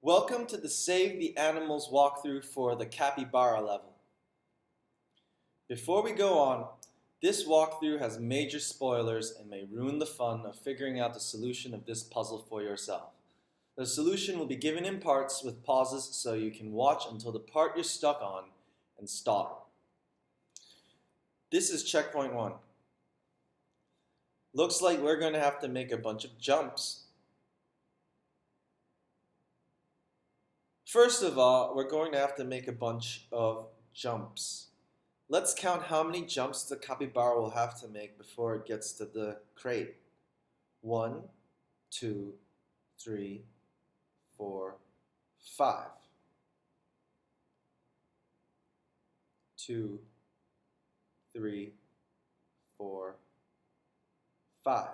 Welcome to the Save the Animals walkthrough for the Capybara level. Before we go on, this walkthrough has major spoilers and may ruin the fun of figuring out the solution of this puzzle for yourself. The solution will be given in parts with pauses so you can watch until the part you're stuck on and stop. This is checkpoint 1. Looks like we're going to have to make a bunch of jumps. First of all, we're going to have to make a bunch of jumps. Let's count how many jumps the capybara will have to make before it gets to the crate. 1, 2, 3, 4, 5. 2, 3, 4, 5.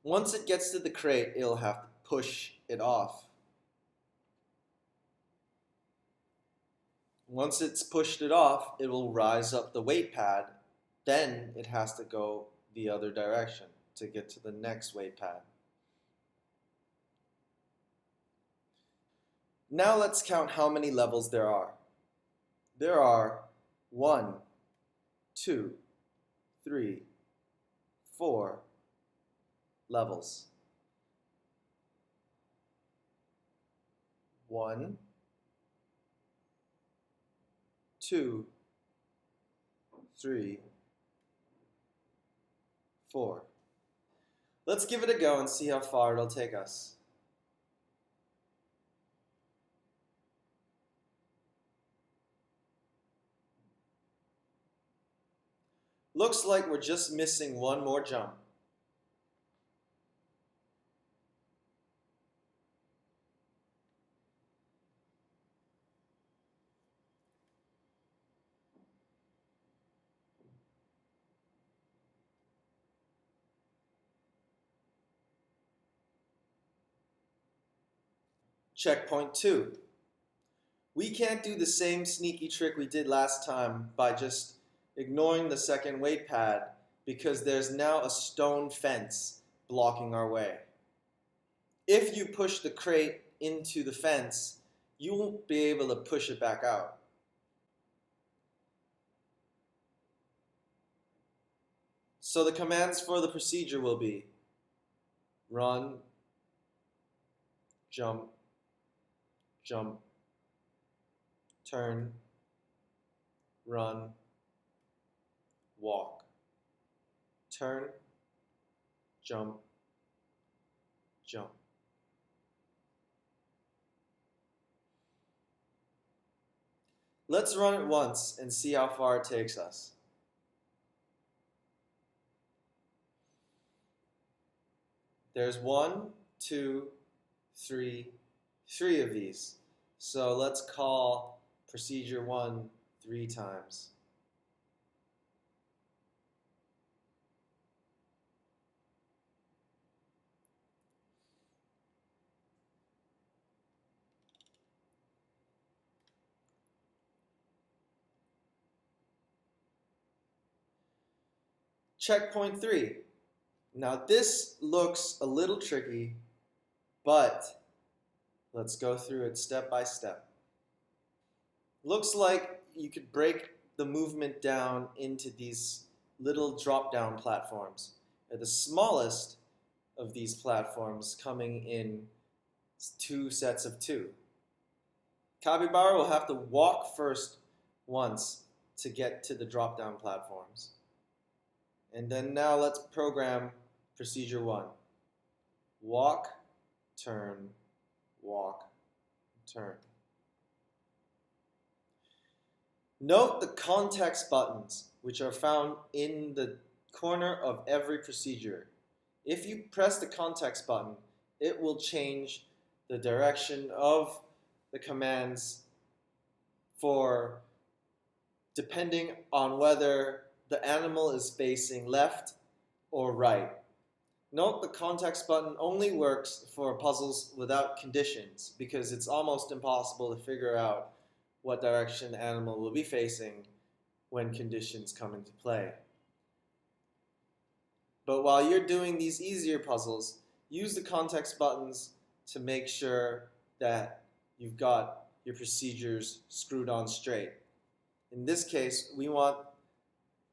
Once it gets to the crate, it'll have to push it off. Once it's pushed it off, it will rise up the weight pad. Then it has to go the other direction to get to the next weight pad. Now let's count how many levels there are. There are 1, 2, 3, 4 levels. 1, 2, 3, 4. Let's give it a go and see how far it'll take us. Looks like we're just missing one more jump. Checkpoint 2. We can't do the same sneaky trick we did last time by just ignoring the second weight pad because there's now a stone fence blocking our way. If you push the crate into the fence, you won't be able to push it back out. So the commands for the procedure will be run, jump, jump, turn, run, walk, turn, jump, jump. Let's run it once and see how far it takes us. There's 1, 2, 3 of these. So let's call procedure 1 3 times. Checkpoint 3. Now this looks a little tricky, but let's go through it step by step. Looks like you could break the movement down into these little drop-down platforms. They're the smallest of these platforms, coming in 2 sets of 2. Capybara will have to walk first once to get to the drop-down platforms. And then now let's program procedure 1. Walk, turn, walk, turn. Note the context buttons, which are found in the corner of every procedure. If you press the context button, it will change the direction of the commands for depending on whether the animal is facing left or right. Note the context button only works for puzzles without conditions because it's almost impossible to figure out what direction the animal will be facing when conditions come into play. But while you're doing these easier puzzles, use the context buttons to make sure that you've got your procedures screwed on straight. In this case, we want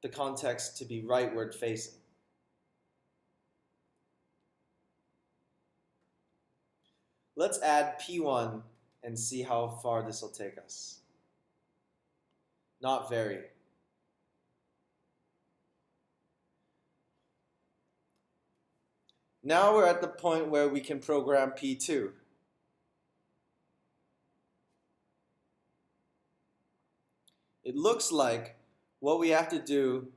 the context to be rightward facing. Let's add P1 and see how far this will take us. Not very. Now we're at the point where we can program P2. It looks like what we have to do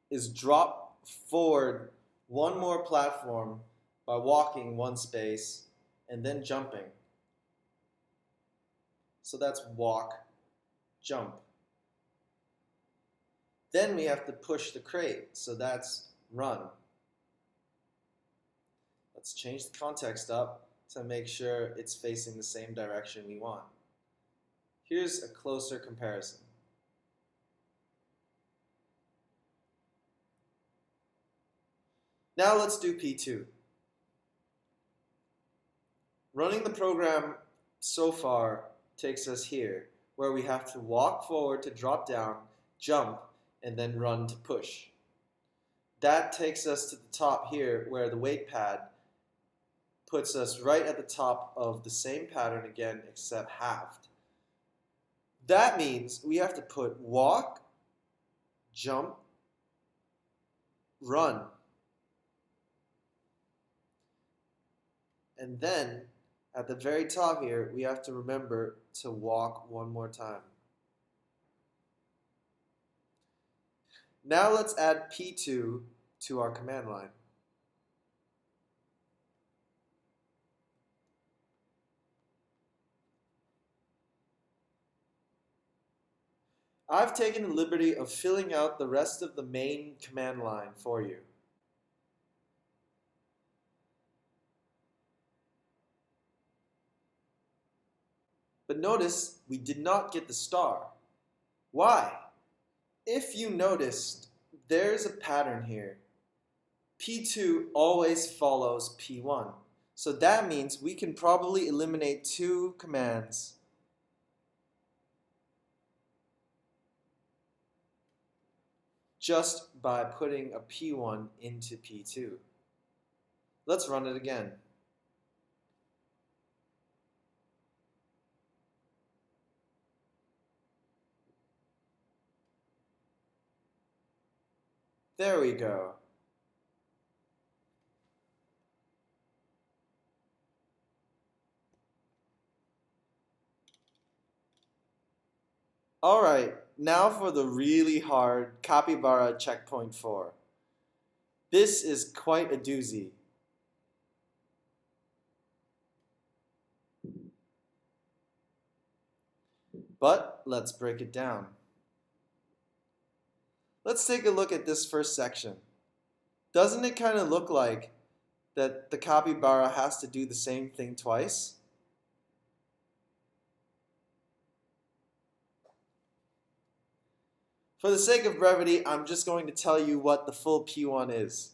is drop forward one more platform by walking one space and then jumping. So that's walk, jump. Then we have to push the crate, so that's run. Let's change the context up to make sure it's facing the same direction we want. Here's a closer comparison. Now let's do P2. Running the program so far takes us here, where we have to walk forward to drop down, jump, and then run to push. That takes us to the top here, where the weight pad puts us right at the top of the same pattern again, except halved. That means we have to put walk, jump, run. And then, at the very top here, we have to remember to walk one more time. Now let's add P2 to our command line. I've taken the liberty of filling out the rest of the main command line for you. But notice we did not get the star. Why? If you noticed, there's a pattern here. P2 always follows P1. So that means we can probably eliminate two commands just by putting a P1 into P2. Let's run it again. There we go. Alright, now for the really hard Capybara checkpoint 4. This is quite a doozy. But let's break it down. Let's take a look at this first section. Doesn't it kind of look like that the capybara has to do the same thing twice? For the sake of brevity, I'm just going to tell you what the full P1 is.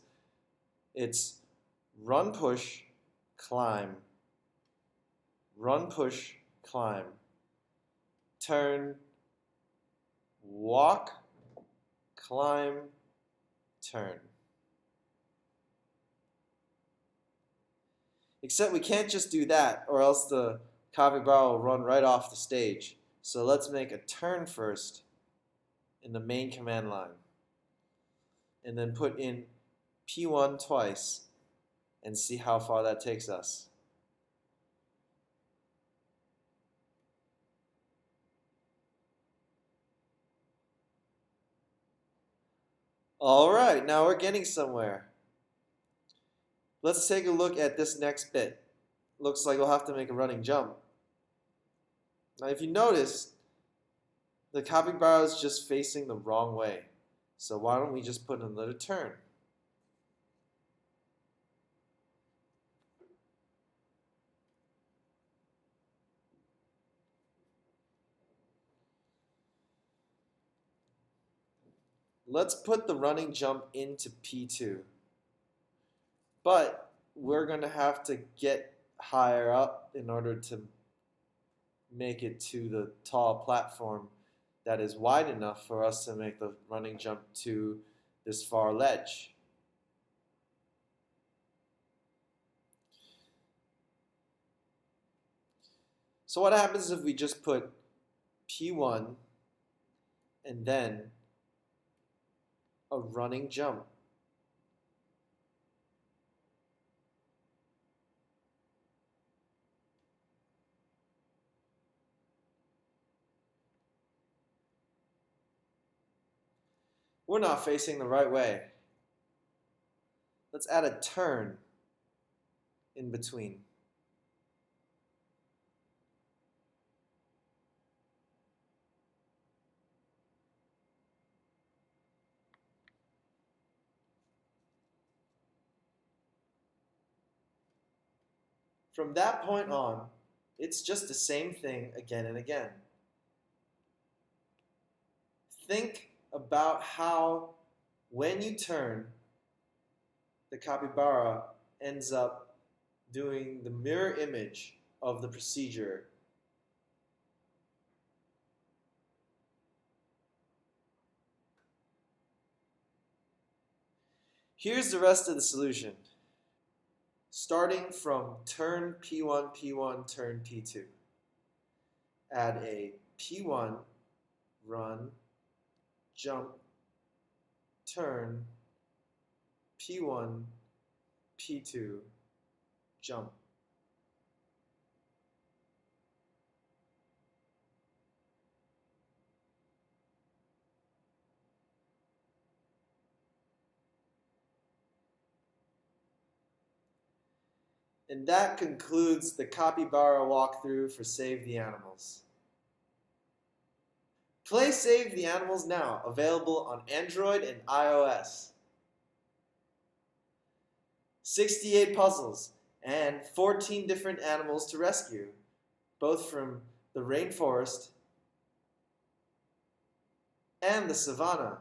It's run, push, climb. Run, push, climb. Turn, walk, climb, turn. Except we can't just do that, or else the capybara will run right off the stage. So let's make a turn first in the main command line, and then put in P1 twice and see how far that takes us. Alright, now we're getting somewhere. Let's take a look at this next bit. Looks like we'll have to make a running jump. Now if you notice, the capybara is just facing the wrong way. So why don't we just put another turn? Let's put the running jump into P2. But we're going to have to get higher up in order to make it to the tall platform that is wide enough for us to make the running jump to this far ledge. So what happens if we just put P1 and then a running jump? We're not facing the right way. Let's add a turn in between. From that point on, it's just the same thing again and again. Think about how, when you turn, the capybara ends up doing the mirror image of the procedure. Here's the rest of the solution. Starting from turn P1, P1, turn P2. Add a P1, run, jump, turn, P1, P2, jump. And that concludes the Capybara walkthrough for Save the Animals. Play Save the Animals now, available on Android and iOS. 68 puzzles and 14 different animals to rescue, both from the rainforest and the savannah.